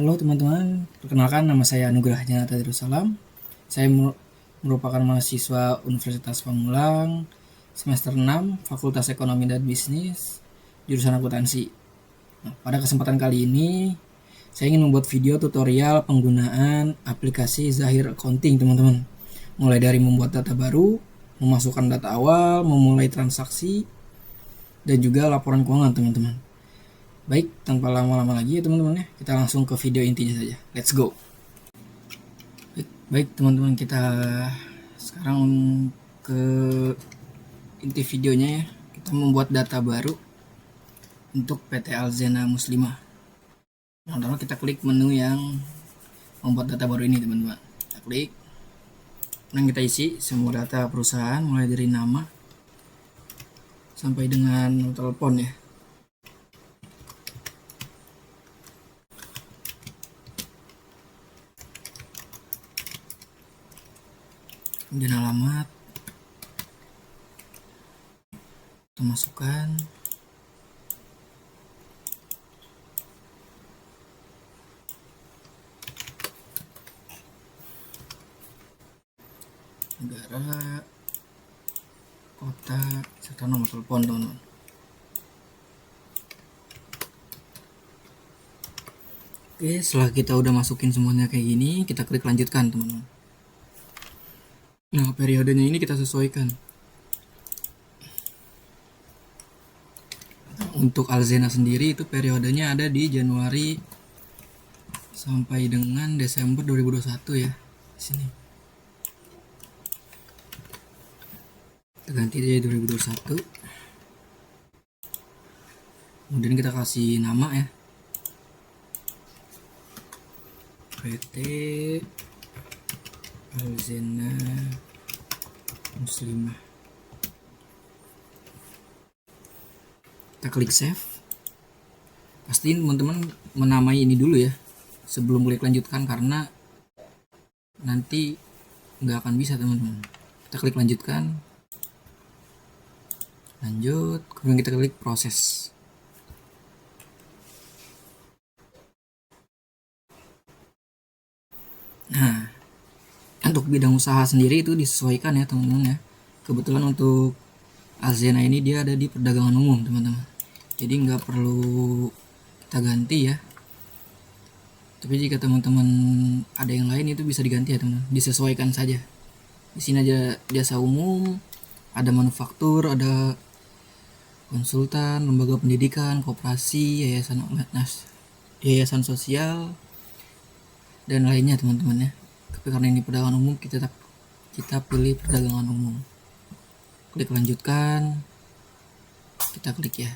Halo teman-teman, perkenalkan nama saya Anugrah Janata Darussalam. Saya merupakan mahasiswa Universitas Pamulang, semester 6, Fakultas Ekonomi dan Bisnis, jurusan akuntansi. Nah, pada kesempatan kali ini, saya ingin membuat video tutorial penggunaan aplikasi Zahir Accounting, teman-teman. Mulai dari membuat data baru, memasukkan data awal, memulai transaksi, dan juga laporan keuangan, teman-teman. Baik, tanpa lama-lama lagi ya teman-teman ya, kita langsung ke video intinya saja. Let's go. Baik teman-teman, kita sekarang ke inti videonya ya. Kita membuat data baru untuk PT Alzena Muslimah. Pertama kita klik menu yang membuat data baru ini teman-teman. Kita klik, dan kita isi semua data perusahaan mulai dari nama sampai dengan telepon ya. Kemudian alamat kita masukkan, negara, kota, serta nomor telepon teman-teman. Oke, setelah kita udah masukin semuanya kayak gini, kita klik lanjutkan teman-teman. Nah, periodenya ini kita sesuaikan. Untuk Alzena sendiri itu periodenya ada di Januari sampai dengan Desember 2021 ya. Sini. Kita ganti jadi 2021. Kemudian kita kasih nama ya. PT Alzena Muslimah. Kita klik save. Pastiin teman-teman menamai ini dulu ya sebelum klik lanjutkan, karena nanti nggak akan bisa teman-teman. Kita klik lanjutkan, lanjut, kemudian kita klik proses. Nah, untuk bidang usaha sendiri itu disesuaikan ya teman-teman ya. Kebetulan untuk Alzena ini dia ada di perdagangan umum teman-teman, jadi nggak perlu kita ganti ya. Tapi jika teman-teman ada yang lain itu bisa diganti ya teman-teman, disesuaikan saja. Di sini aja jasa umum, ada manufaktur, ada konsultan, lembaga pendidikan, koperasi, yayasan sosial, dan lainnya teman-teman ya. Tapi karena ini perdagangan umum, kita pilih perdagangan umum. Klik lanjutkan, kita klik ya.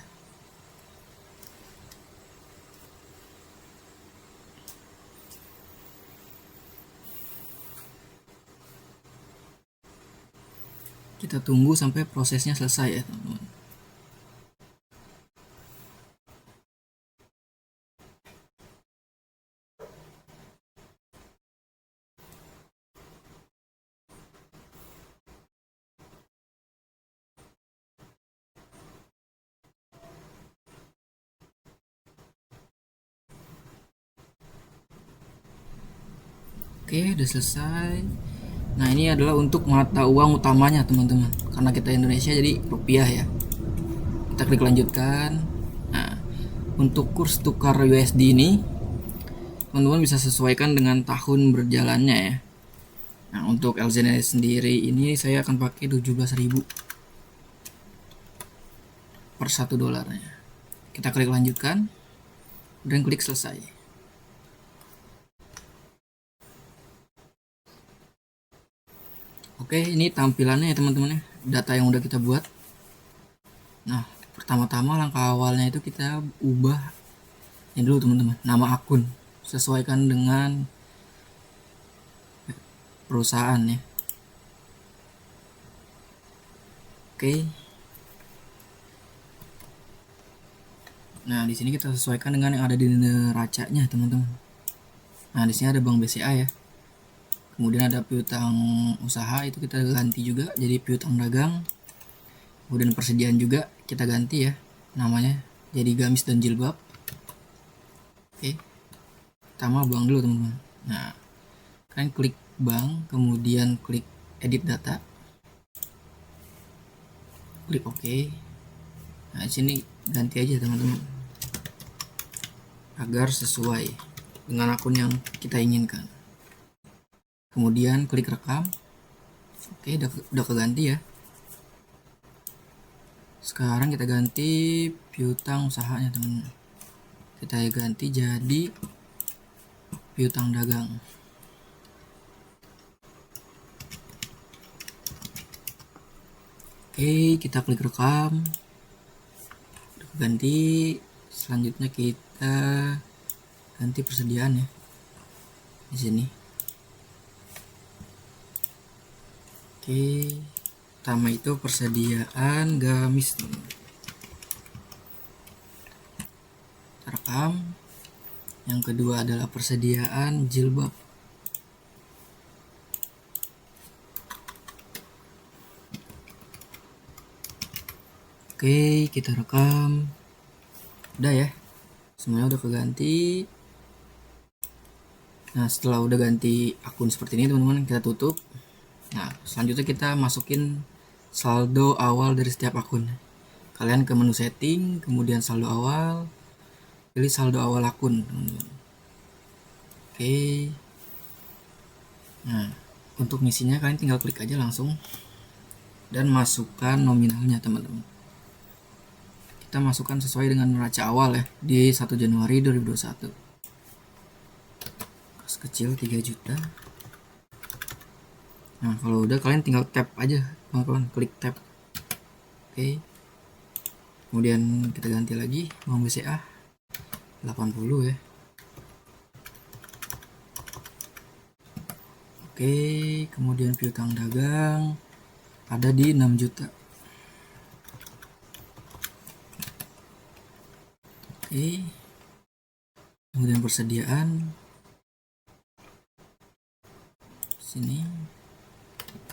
Kita tunggu sampai prosesnya selesai ya teman-teman. Oke, udah selesai. Nah, ini adalah untuk mata uang utamanya teman-teman, karena kita Indonesia jadi rupiah ya. Kita klik lanjutkan. Nah, untuk kurs tukar USD ini teman-teman bisa sesuaikan dengan tahun berjalannya ya. Nah, untuk Alzena sendiri ini saya akan pakai 17.000 per $1. Kita klik lanjutkan dan klik selesai. Oke, ini tampilannya ya teman-teman ya, data yang udah kita buat. Nah, pertama-tama langkah awalnya itu kita ubah ini dulu teman-teman, nama akun sesuaikan dengan perusahaan ya. Oke. Nah, di sini kita sesuaikan dengan yang ada di neracanya teman-teman. Nah, di sini ada Bank BCA ya. Kemudian ada piutang usaha, itu kita ganti juga jadi piutang dagang. Kemudian persediaan juga kita ganti ya namanya jadi Gamis dan Jilbab. Oke. Pertama bank dulu teman-teman. Nah, kalian klik bank, kemudian klik edit data, klik OK. Nah, di sini ganti aja teman-teman agar sesuai dengan akun yang kita inginkan. Kemudian klik rekam. Oke, udah keganti ya. Sekarang kita ganti piutang usahanya teman-teman. Kita ganti jadi piutang dagang. Oke, kita klik rekam. Ganti. Selanjutnya kita ganti persediaan ya. Di sini. Oke. Pertama itu persediaan gamis. Rekam. Yang kedua adalah persediaan jilbab. Oke, kita rekam. Udah ya, semuanya udah keganti. Nah, setelah udah ganti akun seperti ini teman-teman, kita tutup. Nah, selanjutnya kita masukin saldo awal dari setiap akun. Kalian ke menu setting, kemudian saldo awal, pilih saldo awal akun teman-teman. Oke. Nah, untuk ngisinya kalian tinggal klik aja langsung dan masukkan nominalnya teman-teman. Kita masukkan sesuai dengan neraca awal ya, di 1 Januari 2021. Kas kecil 3 juta. Nah, kalau udah kalian tinggal tap aja teman-teman, klik tap. Oke. Kemudian kita ganti lagi uang BCA 80 ya. Oke, kemudian piutang dagang ada di 6 juta. Oke. Kemudian persediaan sini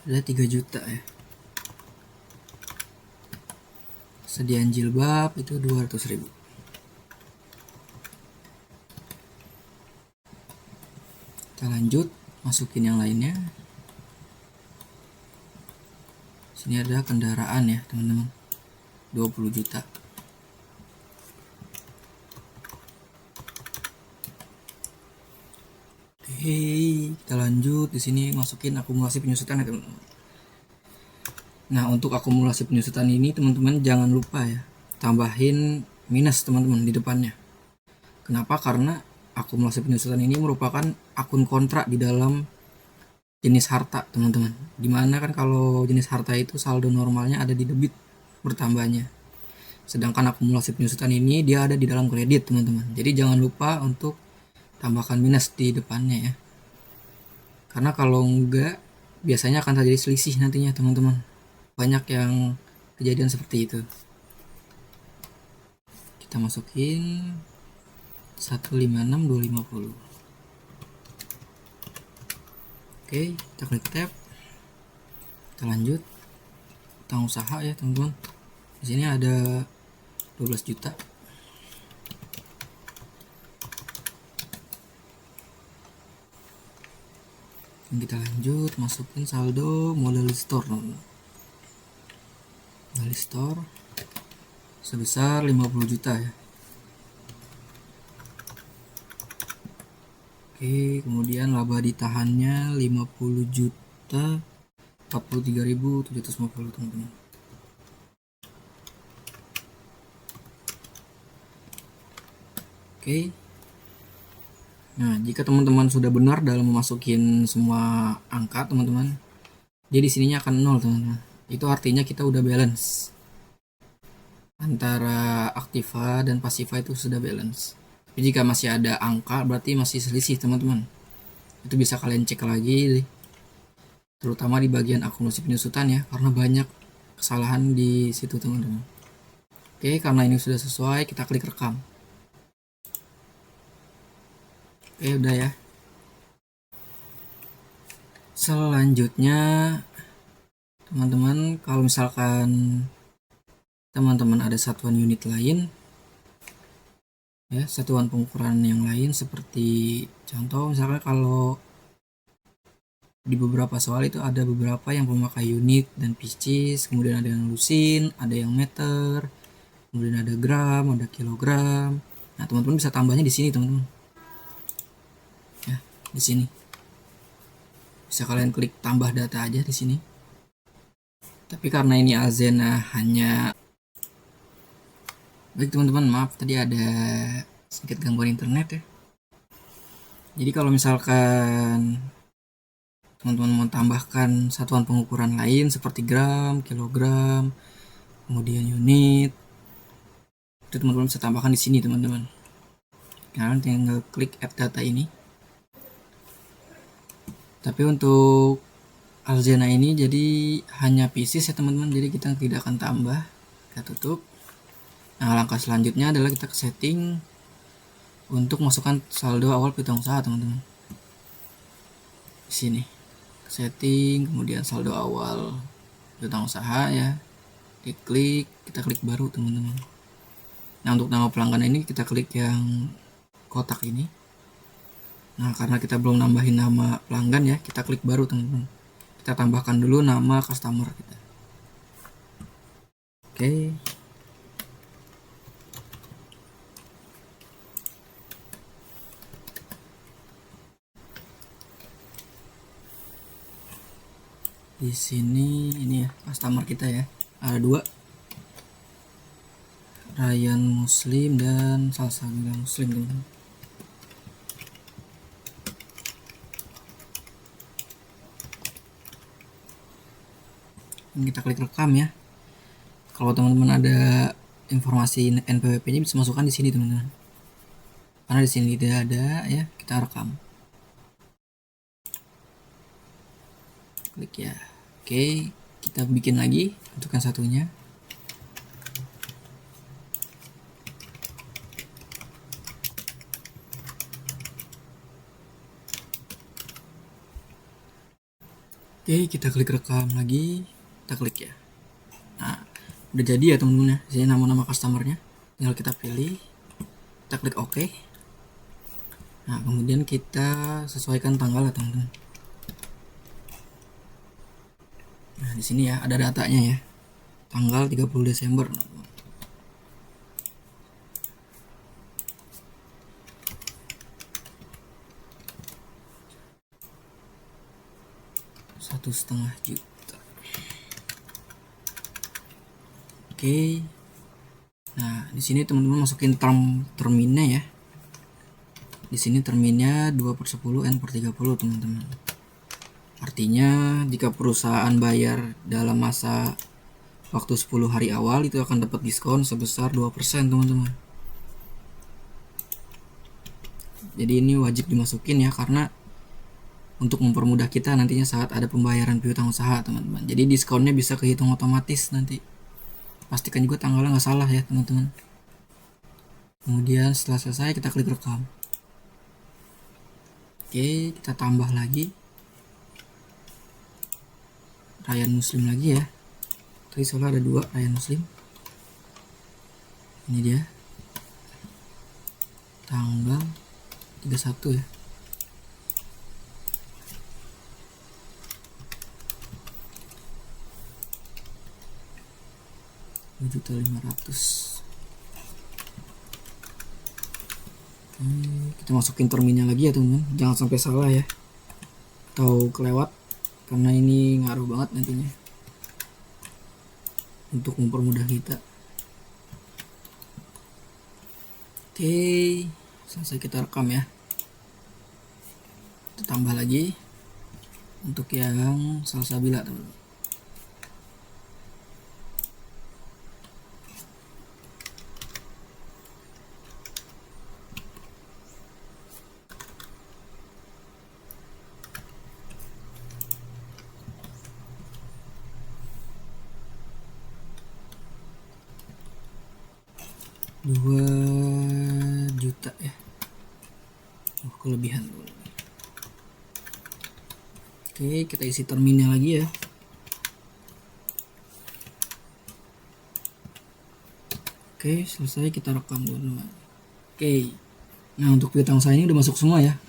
ada 3 juta ya. Persediaan jilbab itu 200.000. Kita lanjut, masukin yang lainnya. Sini ada kendaraan ya teman-teman, 20 juta. Oke, kita lanjut. Di sini masukin akumulasi penyusutan ya teman-teman. Nah, untuk akumulasi penyusutan ini teman-teman jangan lupa ya, tambahin minus teman-teman di depannya. Kenapa? Karena akumulasi penyusutan ini merupakan akun kontrak di dalam jenis harta teman-teman. Dimana kan kalau jenis harta itu saldo normalnya ada di debit bertambahnya. Sedangkan akumulasi penyusutan ini dia ada di dalam kredit teman-teman. Jadi jangan lupa untuk tambahkan minus di depannya ya. Karena kalau enggak biasanya akan terjadi selisih nantinya teman-teman. Banyak yang kejadian seperti itu. Kita masukin 156.250. Oke, kita klik tab. Kita lanjut. Utang usaha ya teman-teman. Di sini ada 12 juta. Dan kita lanjut masukin saldo modal store teman-teman. Modal store sebesar 50 juta ya. Oke, kemudian laba ditahannya 50 juta 43.750 teman-teman. Oke. Nah, jika teman-teman sudah benar dalam memasukin semua angka teman-teman, dia di sininya akan 0 teman-teman. Itu artinya kita udah balance. Antara aktiva dan pasiva itu sudah balance. Tapi jika masih ada angka berarti masih selisih teman-teman. Itu bisa kalian cek lagi, terutama di bagian akumulasi penyusutan ya, karena banyak kesalahan di situ teman-teman. Oke, karena ini sudah sesuai, kita klik rekam. Oke, udah ya. Selanjutnya teman-teman, kalau misalkan teman-teman ada satuan unit lain, ya satuan pengukuran yang lain, seperti contoh misalkan kalau di beberapa soal itu ada beberapa yang memakai unit dan pieces, kemudian ada yang lusin, ada yang meter, kemudian ada gram, ada kilogram. Nah, teman-teman bisa tambahnya di sini, teman-teman. Ya, di sini. Bisa kalian klik tambah data aja di sini. Tapi karena ini Alzena hanya baik teman-teman, maaf tadi ada sedikit gangguan internet ya. Jadi kalau misalkan teman-teman mau tambahkan satuan pengukuran lain seperti gram, kilogram, kemudian unit, itu teman-teman bisa tambahkan di sini, teman-teman. Kalian tinggal klik add data ini. Tapi untuk Alzena ini jadi hanya pieces ya teman-teman, jadi kita tidak akan tambah. Kita tutup. Nah, langkah selanjutnya adalah kita ke setting untuk masukkan saldo awal piutang usaha, teman-teman. Di sini setting, kemudian saldo awal piutang usaha ya, diklik, kita klik baru, teman-teman. Nah, untuk nama pelanggan ini kita klik yang kotak ini. Nah, karena kita belum nambahin nama pelanggan ya, kita klik baru, teman-teman. Kita tambahkan dulu nama customer kita. Oke. Di sini ini ya customer kita ya, ada dua, Ryan Muslim dan Salsabila Muslim, teman-teman. Ini kita klik rekam ya. Kalau teman-teman ada informasi NPWP-nya bisa masukkan di sini, teman-teman. Karena di sini tidak ada ya, kita rekam. Klik ya. Oke, kita bikin lagi untuk yang satunya. Oke, kita klik rekam lagi, kita klik ya. Nah, udah jadi ya teman-teman ya. Sini nama-nama customernya, tinggal kita pilih, kita klik OK. Nah, kemudian kita sesuaikan tanggal ya teman-teman. Nah, di sini ya ada datanya ya, tanggal 30 Desember. $1,5 juta. Oke. Nah, di sini teman-teman masukin terminnya ya. Di sini terminnya 2/10 N/30, teman-teman. Artinya jika perusahaan bayar dalam masa waktu 10 hari awal itu akan dapat diskon sebesar 2%, teman-teman. Jadi ini wajib dimasukin ya, karena untuk mempermudah kita nantinya saat ada pembayaran piutang usaha, teman-teman. Jadi diskonnya bisa kehitung otomatis nanti. Pastikan juga tanggalnya nggak salah ya, teman-teman. Kemudian setelah selesai kita klik rekam. Oke, kita tambah lagi Ryan Muslim lagi ya. Tadi soalnya ada dua Ryan Muslim. Ini dia, tanggal 31 ya. $2.500.000. Kita masukin terminnya lagi ya teman-teman, jangan sampai salah ya atau kelewat, karena ini ngaruh banget nantinya untuk mempermudah kita. Oke, selesai kita rekam ya. Kita tambah lagi untuk yang Salsabila, teman-teman. $2 juta ya. Kelebihan dulu. Oke, kita isi terminnya lagi ya. Oke, selesai, kita rekam dulu. Oke, nah untuk piutang saya ini udah masuk semua ya.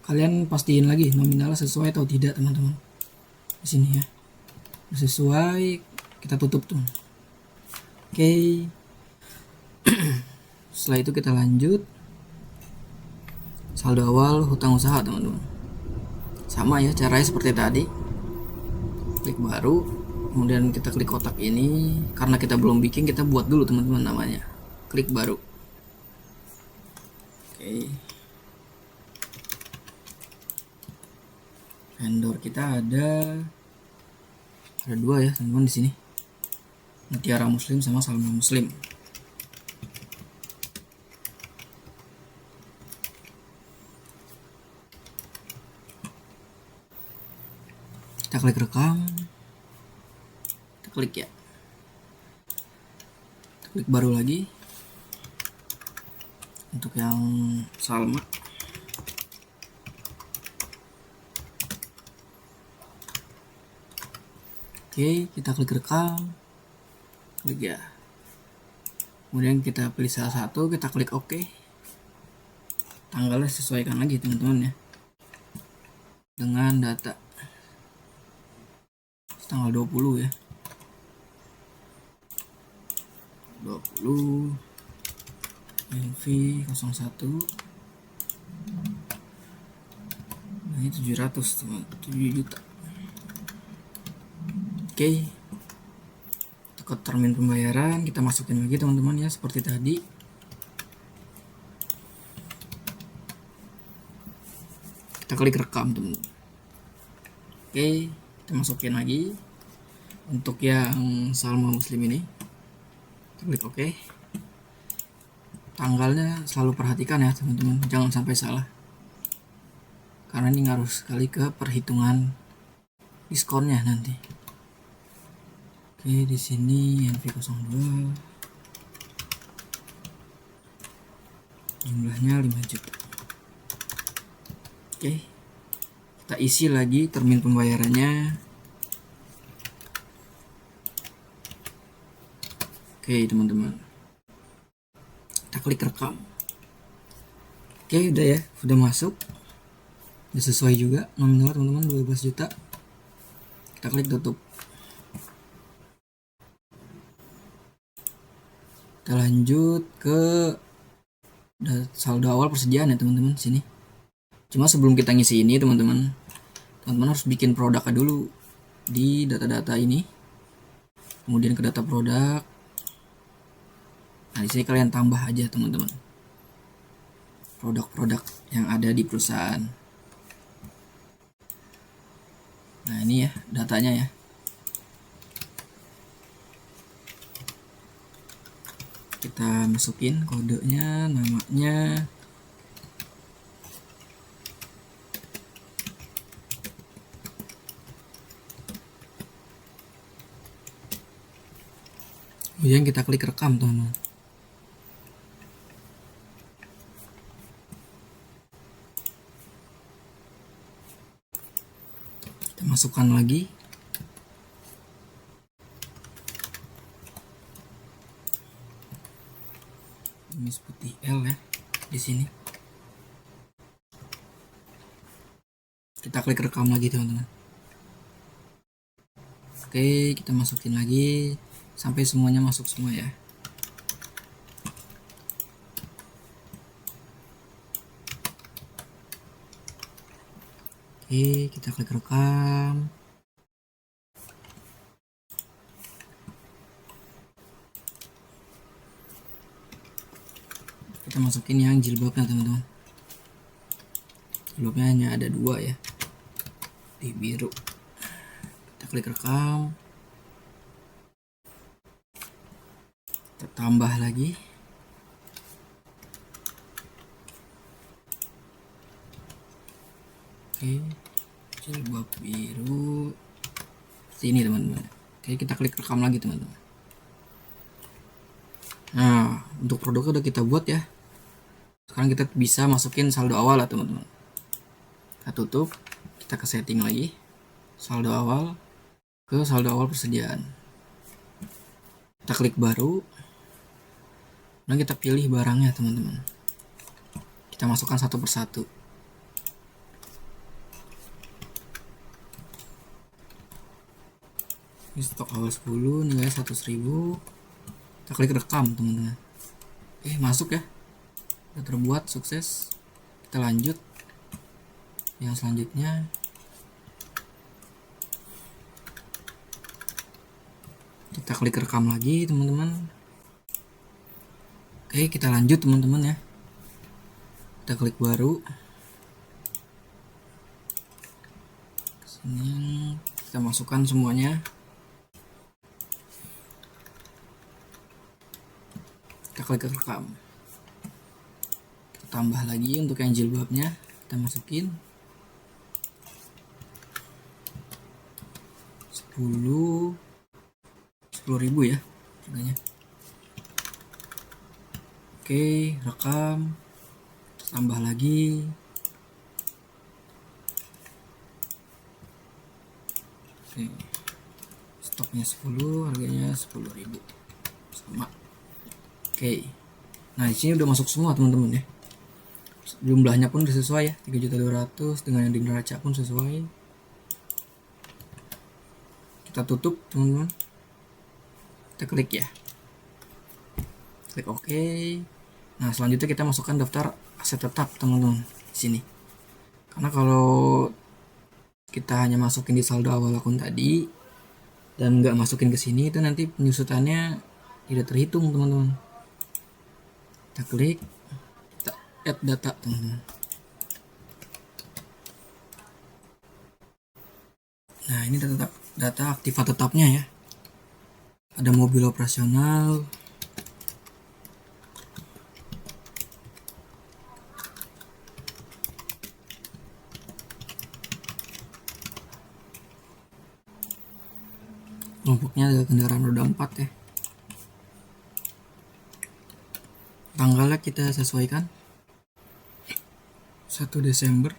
Kalian pastiin lagi nominalnya sesuai atau tidak teman-teman. Di sini ya, sesuai, kita tutup tuh. Oke, setelah itu kita lanjut saldo awal hutang usaha teman-teman. Sama ya caranya seperti tadi. Klik baru, kemudian kita klik kotak ini. Karena kita belum bikin, kita buat dulu teman-teman namanya. Klik baru. Oke. Vendor kita ada dua ya teman-teman di sini. Mutiara Muslim sama Salma Muslim. Kita klik rekam, kita klik ya, kita klik baru lagi untuk yang Salma. Oke, kita klik rekam, klik ya, kemudian kita pilih salah satu, kita klik OK, tanggalnya sesuaikan lagi teman-teman ya dengan data tanggal 20 ya, 20 NV01. Nah ini 700 teman, 7 juta. Oke, ke termin pembayaran kita masukin lagi teman-teman ya seperti tadi. Kita klik rekam teman. Oke, kita masukin lagi untuk yang Salma Muslim ini. Kita klik OK. Tanggalnya selalu perhatikan ya teman-teman, jangan sampai salah karena ini ngaruh sekali ke perhitungan diskonnya nanti. Oke, di sini NV02 jumlahnya 5 juta. Oke, kita isi lagi termin pembayarannya. Oke teman-teman, kita klik rekam. Oke, udah ya, sudah masuk, udah sesuai juga nominal teman-teman, 12 juta. Kita klik tutup. Kita lanjut ke saldo awal persediaan ya teman-teman sini. Cuma sebelum kita ngisi ini teman-teman harus bikin produknya dulu di data-data ini, kemudian ke data produk. Nah di sini kalian tambah aja teman-teman produk-produk yang ada di perusahaan. Nah ini ya datanya ya. Kita masukin kodenya, namanya. Kemudian kita klik rekam teman-teman. Kita masukkan lagi. Ini putih L ya di sini. Kita klik rekam lagi teman-teman. Oke, kita masukin lagi sampai semuanya masuk semua ya. Oke, kita klik rekam. Kita masukin yang jilbabnya teman-teman. Jilbabnya hanya ada 2 ya, di biru. Kita klik rekam, kita tambah lagi. Oke, jilbab biru seperti ini teman-teman. Oke, kita klik rekam lagi teman-teman. Nah untuk produknya udah kita buat ya. Sekarang kita bisa masukin saldo awal lah teman-teman. Kita tutup, kita ke setting lagi, saldo awal, ke saldo awal persediaan. Kita klik baru, dan kita pilih barangnya teman-teman. kita masukkan satu persatu. Ini stok awal 10, nilai 100.000. Kita klik rekam teman-teman. Masuk ya, udah terbuat, sukses. Kita lanjut yang selanjutnya. Kita klik rekam lagi teman-teman. Kita lanjut teman-teman ya. Kita klik baru. Sini kita masukkan semuanya. Kita klik rekam. Kita tambah lagi untuk yang jilbabnya, kita masukin 10.000 ya harganya. Rekam, tambah lagi. Stoknya 10, harganya 10.000 sama. Nah di sini udah masuk semua teman-teman ya. Jumlahnya pun udah sesuai ya, 3.200.000 dengan yang di neraca pun sesuai. Kita tutup teman-teman. Kita klik ya. Klik OK. Nah selanjutnya kita masukkan daftar aset tetap teman-teman di sini. Karena kalau kita hanya masukin di saldo awal akun tadi dan nggak masukin ke sini, itu nanti penyusutannya tidak terhitung teman-teman. Kita klik, kita add data teman-teman. Nah ini data aktiva tetapnya ya. Ada mobil operasional, kelompoknya ada kendaraan roda 4 ya. Tanggalnya kita sesuaikan 1 Desember.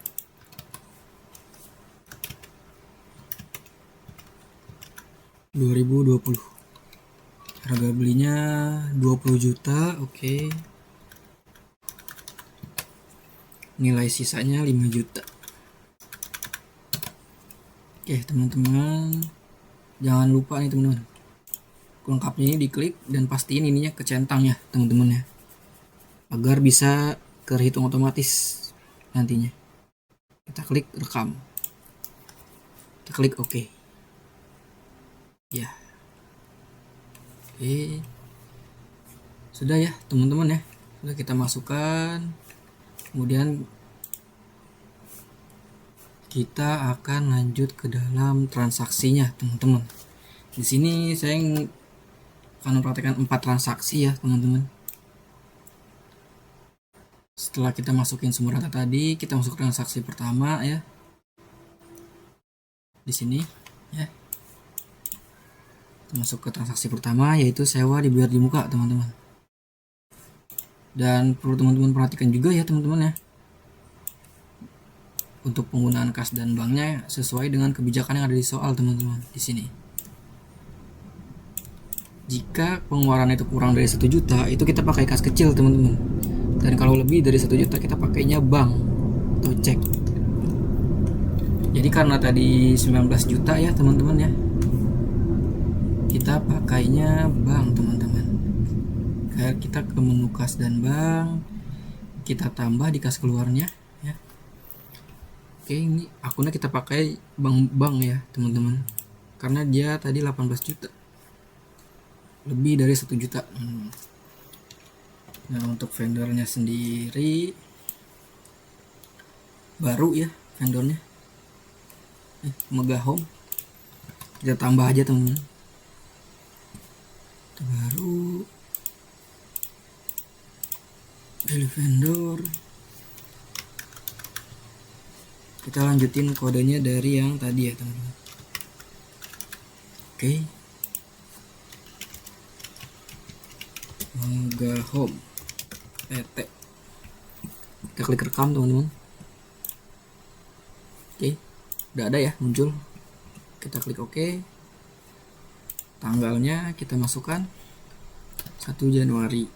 Harga belinya 20 juta. Nilai sisanya 5 juta. Teman-teman, jangan lupa nih teman-teman, lengkapnya ini diklik dan pastiin ininya kecentang ya teman-teman ya, agar bisa terhitung otomatis nantinya. Kita klik rekam, kita klik OK ya. Sudah ya teman-teman ya, sudah kita masukkan. Kemudian kita akan lanjut ke dalam transaksinya teman-teman. Di sini saya akan mempraktekkan 4 transaksi ya teman-teman. Setelah kita masukin semua data tadi, kita masuk transaksi pertama ya. Di sini ya. Kita masuk ke transaksi pertama, yaitu sewa dibayar di muka teman-teman. Dan perlu teman-teman perhatikan juga ya teman-teman ya, untuk penggunaan kas dan banknya sesuai dengan kebijakan yang ada di soal teman-teman di sini. Jika pengeluaran itu kurang dari 1 juta, itu kita pakai kas kecil teman-teman. Dan kalau lebih dari 1 juta kita pakainya bank atau cek. Jadi karena tadi 19 juta ya teman-teman ya, kita pakainya bank teman-teman. Kayak kita ke menu kas dan bank, kita tambah di kas keluarnya ya. Ini akunnya kita pakai bank ya teman-teman, karena dia tadi 18 juta, lebih dari 1 juta. Nah untuk vendornya sendiri baru ya, vendornya Mega Home, kita tambah aja teman-teman, baru pilih vendor. Kita lanjutin kodenya dari yang tadi ya teman-teman. Mega Home PT. Kita klik rekam teman-teman. Udah ada ya muncul. Kita klik OK. Tanggalnya kita masukkan 1 Januari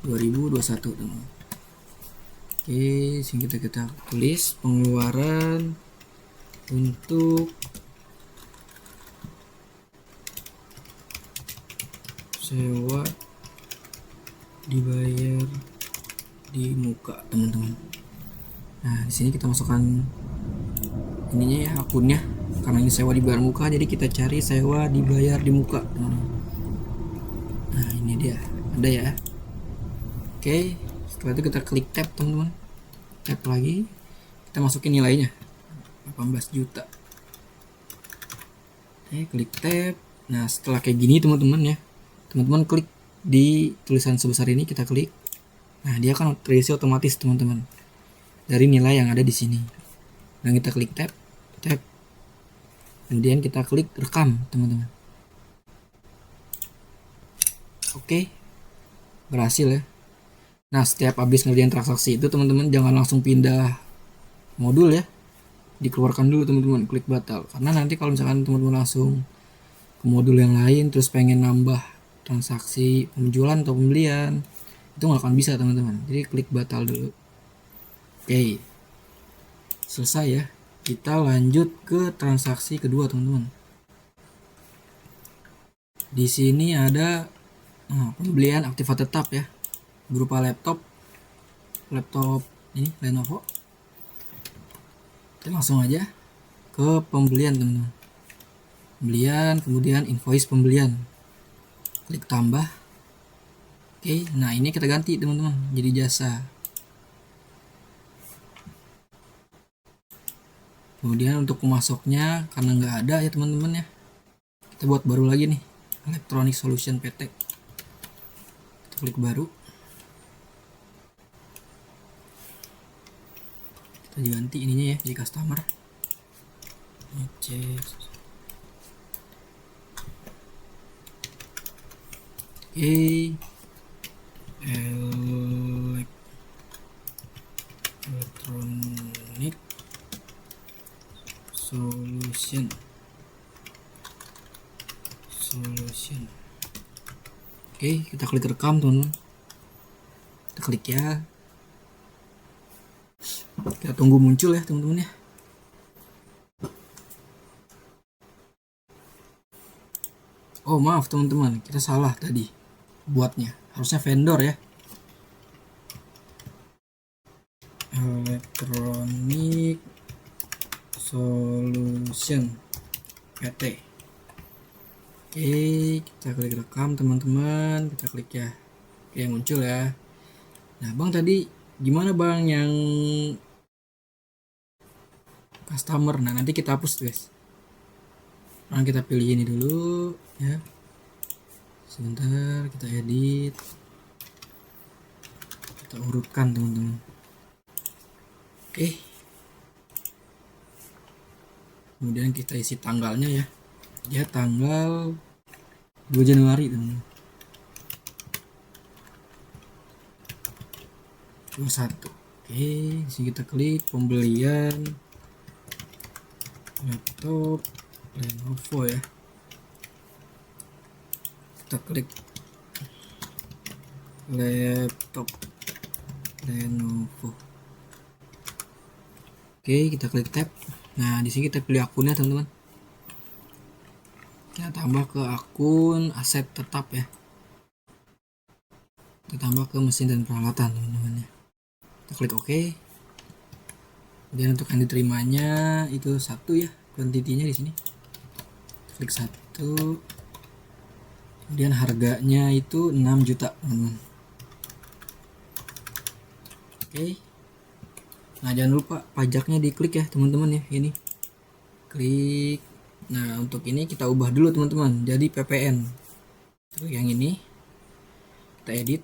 2021 teman. Oke, sini kita tulis pengeluaran untuk sewa dibayar di muka, teman-teman. Nah, di sini kita masukkan ininya ya, akunnya. Karena ini sewa dibayar muka, jadi kita cari sewa dibayar di muka, teman-teman. Nah, ini dia, ada ya. Oke, setelah itu kita klik tab, teman-teman. Tab lagi, kita masukin nilainya 18 juta. Oke, klik tab. Nah, setelah kayak gini teman-teman ya, teman-teman klik di tulisan sebesar ini, kita klik. Nah, dia akan terisi otomatis teman-teman dari nilai yang ada di sini. Dan kita klik tab, kemudian kita klik rekam, teman-teman. Oke, berhasil ya. Nah, setiap habis ngerjain transaksi itu teman-teman jangan langsung pindah modul ya, dikeluarkan dulu teman-teman, klik batal. Karena nanti kalau misalkan teman-teman langsung ke modul yang lain terus pengen nambah transaksi penjualan atau pembelian, itu nggak akan bisa teman-teman. Jadi klik batal dulu. Oke, selesai ya. Kita lanjut ke transaksi kedua teman-teman. Di sini ada pembelian aktiva tetap ya, berupa laptop ini Lenovo. Kita langsung aja ke pembelian teman-teman. Pembelian, kemudian invoice pembelian, klik tambah. Oke, nah ini kita ganti teman-teman jadi jasa. Kemudian untuk pemasoknya karena nggak ada ya teman-teman ya, kita buat baru lagi nih, Electronic Solution PT. Kita klik baru, kita ganti ininya ya jadi customer. Oke, Electronic Solution. Oke, kita klik rekam teman-teman. Kita klik ya. Kita tunggu muncul ya teman-teman ya. Oh maaf teman-teman, kita salah tadi buatnya, harusnya vendor ya. Electronic Solution PT. Oke, kita klik rekam teman-teman, kita klik ya. Oke, muncul ya. Nah bang, tadi gimana bang yang customer? Nah nanti kita hapus guys. Sekarang kita pilih ini dulu ya. Sebentar, kita edit, kita urutkan teman-teman. Oke, kemudian kita isi tanggalnya ya. Dia tanggal 2 Januari teman-teman. 21. Oke, disini kita klik pembelian laptop Lenovo ya. Kita klik laptop Lenovo. Oke, kita klik tab. Nah, di sini kita pilih akunnya teman-teman. Kita tambah ke akun aset tetap ya. Kita tambah ke mesin dan peralatan teman-teman ya. Kita klik OK. Kemudian untuk yang diterimanya itu 1 ya, kuantitinya di sini. Klik 1. Kemudian harganya itu 6 juta teman-teman. Oke. Nah jangan lupa pajaknya diklik ya teman-teman ya, ini klik. Nah untuk ini kita ubah dulu teman-teman jadi PPN. Klik yang ini, kita edit,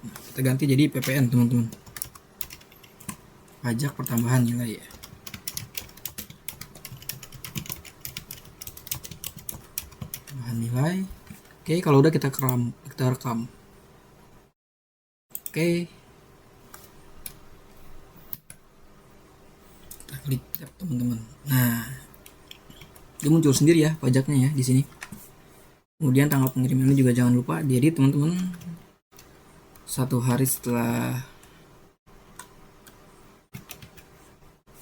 nah, kita ganti jadi PPN teman-teman, pajak pertambahan nilai ya. Pertambahan nilai. Oke, kalau udah kita rekam. Oke, kita klik tab teman-teman. Nah dia muncul sendiri ya pajaknya ya di sini. Kemudian tanggal pengirimannya juga jangan lupa diedit teman-teman. 1 hari setelah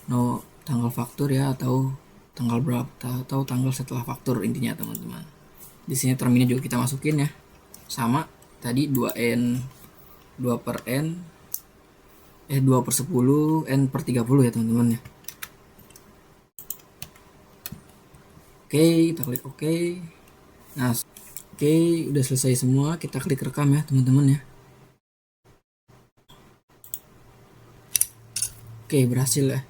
tanggal faktur ya, atau tanggal berapa, atau tanggal setelah faktur, intinya teman-teman. Di sini termnya juga kita masukin ya, sama tadi 2N 2 per N 2 per 10 N per 30 ya teman-teman ya. Oke, kita klik oke. Nah, oke, udah selesai semua, kita klik rekam ya teman-teman ya. Oke, berhasil ya.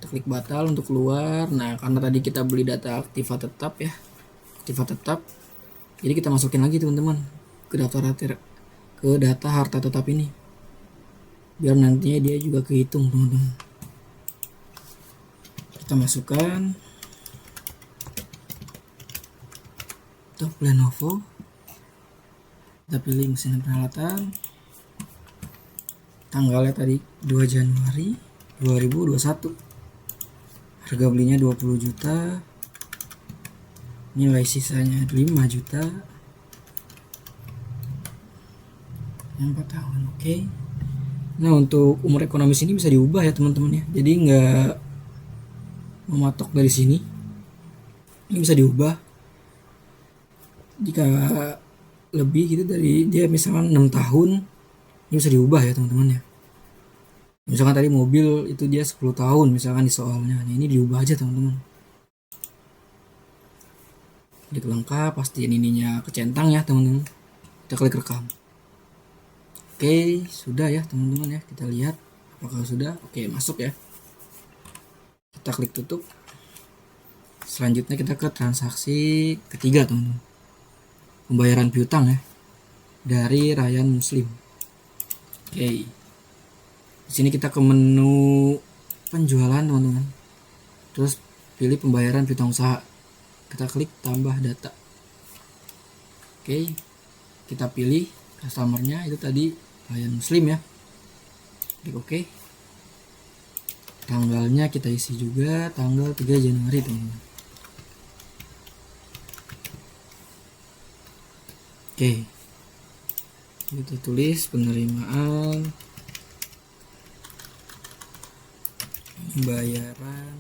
Kita klik batal untuk keluar. Nah, karena tadi kita beli data aktiva tetap ya, aktiva tetap, jadi kita masukin lagi teman-teman ke data harta tetap ini, biar nantinya dia juga kehitung teman-teman. Kita masukkan untuk Lenovo, kita pilih mesin peralatan, tanggalnya tadi 2 Januari 2021, harga belinya 20 juta, nilai sisanya 5 juta, 4 tahun. Oke. Nah, untuk umur ekonomis ini bisa diubah ya teman-teman ya, jadi nggak mematok dari sini, ini bisa diubah jika lebih gitu, dari dia misalkan 6 tahun, ini bisa diubah ya teman-teman ya. Misalkan tadi mobil itu dia 10 tahun misalkan di soalnya, nah, ini diubah aja teman-teman. Klik lengkap, pastiin ininya kecentang ya teman-teman. Kita klik rekam. Oke, sudah ya teman-teman ya, kita lihat apakah sudah. Oke, masuk ya. Kita klik tutup. Selanjutnya kita ke transaksi ketiga teman-teman, pembayaran piutang ya, dari Ryan Muslim. Oke, di sini kita ke menu penjualan teman-teman, terus pilih pembayaran piutang usaha, kita klik tambah data. Oke, kita pilih customernya itu tadi Ryan Muslim ya, klik oke. Tanggalnya kita isi juga tanggal 3 Januari teman-teman. Oke, kita tulis penerimaan pembayaran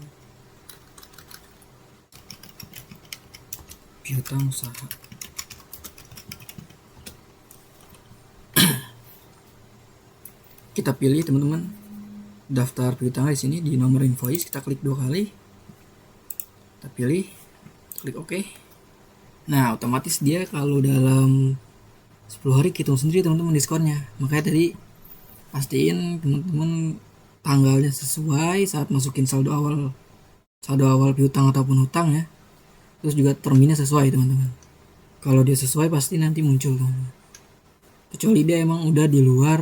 piutang usaha. Kita pilih teman-teman daftar piutang di sini, di nomor invoice kita klik 2 kali, kita pilih, klik oke. Nah, otomatis dia kalau dalam 10 hari hitung sendiri teman-teman diskonnya. Makanya tadi pastiin teman-teman tanggalnya sesuai saat masukin saldo awal piutang ataupun hutang ya. Terus juga terminnya sesuai teman-teman. Kalau dia sesuai pasti nanti muncul teman-teman. Kecuali dia emang udah di luar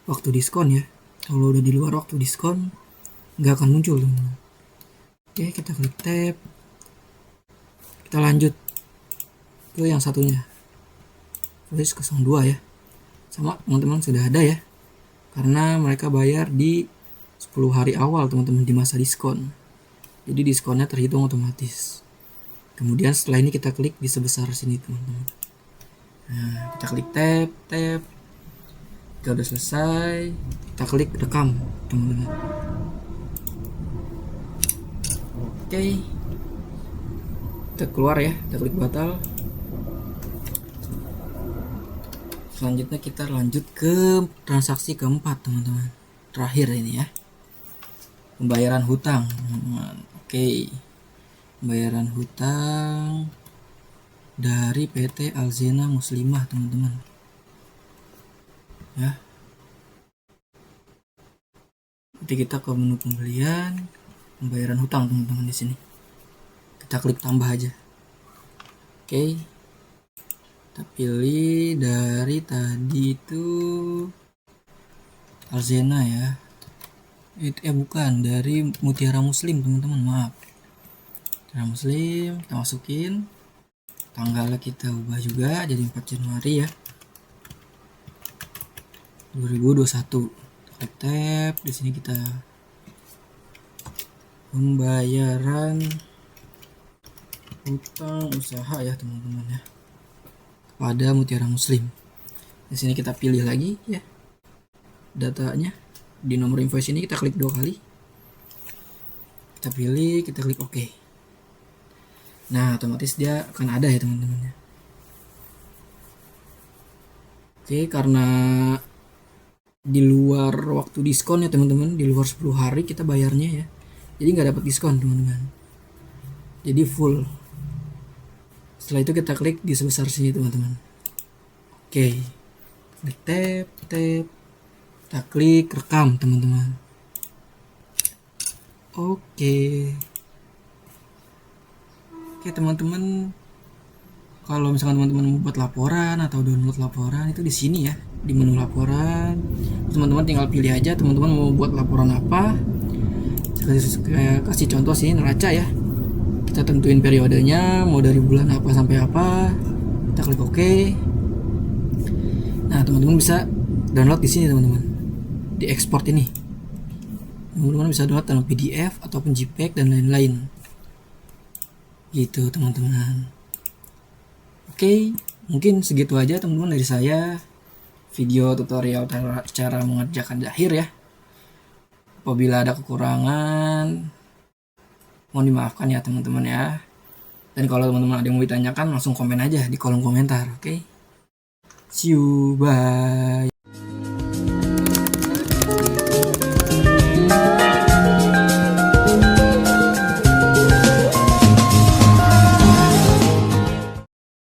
waktu diskon ya. Kalau udah di luar waktu diskon nggak akan muncul teman-teman. Oke, kita klik tab. Kita lanjut ke yang satunya, tulis 02 ya, sama teman-teman sudah ada ya, karena mereka bayar di 10 hari awal teman-teman di masa diskon, jadi diskonnya terhitung otomatis. Kemudian setelah ini kita klik di sebesar sini teman-teman. Nah, kita klik tab, kita udah selesai, kita klik rekam teman-teman. Oke, kita keluar ya, kita klik batal. Selanjutnya kita lanjut ke transaksi keempat teman-teman, terakhir ini ya, pembayaran hutang teman-teman. Oke, pembayaran hutang dari PT Alzena Muslimah teman-teman ya. Nanti kita ke menu pembelian, pembayaran hutang teman-teman, di sini kita klik tambah aja. Oke, kita pilih dari tadi itu Alzena ya, bukan, dari Mutiara Muslim teman-teman, maaf, Mutiara Muslim. Kita masukin tanggalnya, kita ubah juga jadi 4 Januari ya 2021. Klik tab, di sini kita pembayaran hutang usaha ya teman-teman ya, pada Mutiara Muslim. Di sini kita pilih lagi ya datanya, di nomor invoice ini kita klik 2 kali, Kita pilih, kita klik OK. Nah, otomatis dia akan ada ya teman-teman ya. Oke, karena di luar waktu diskon ya teman-teman, di luar 10 hari kita bayarnya ya. Jadi nggak dapat diskon teman-teman. Jadi full. Setelah itu kita klik di sebesar sini teman-teman. Oke. Klik tap. Kita klik rekam teman-teman. Oke. Oke teman-teman, kalau misalkan teman-teman mau buat laporan atau download laporan itu di sini ya, di menu laporan. Teman-teman tinggal pilih aja teman-teman mau buat laporan apa. Saya kasih contoh sini neraca ya. Kita tentuin periodenya mau dari bulan apa sampai apa. Kita klik OK. Nah, teman-teman bisa download di sini teman-teman. Di export ini. Teman-teman bisa download dalam PDF ataupun JPEG dan lain-lain. Gitu teman-teman. Oke, mungkin segitu aja teman-teman dari saya. Video tutorial cara mengerjakan Zahir ya. Apabila ada kekurangan, mohon dimaafkan ya teman-teman ya. Dan kalau teman-teman ada yang mau ditanyakan, langsung komen aja di kolom komentar, oke? See you, bye.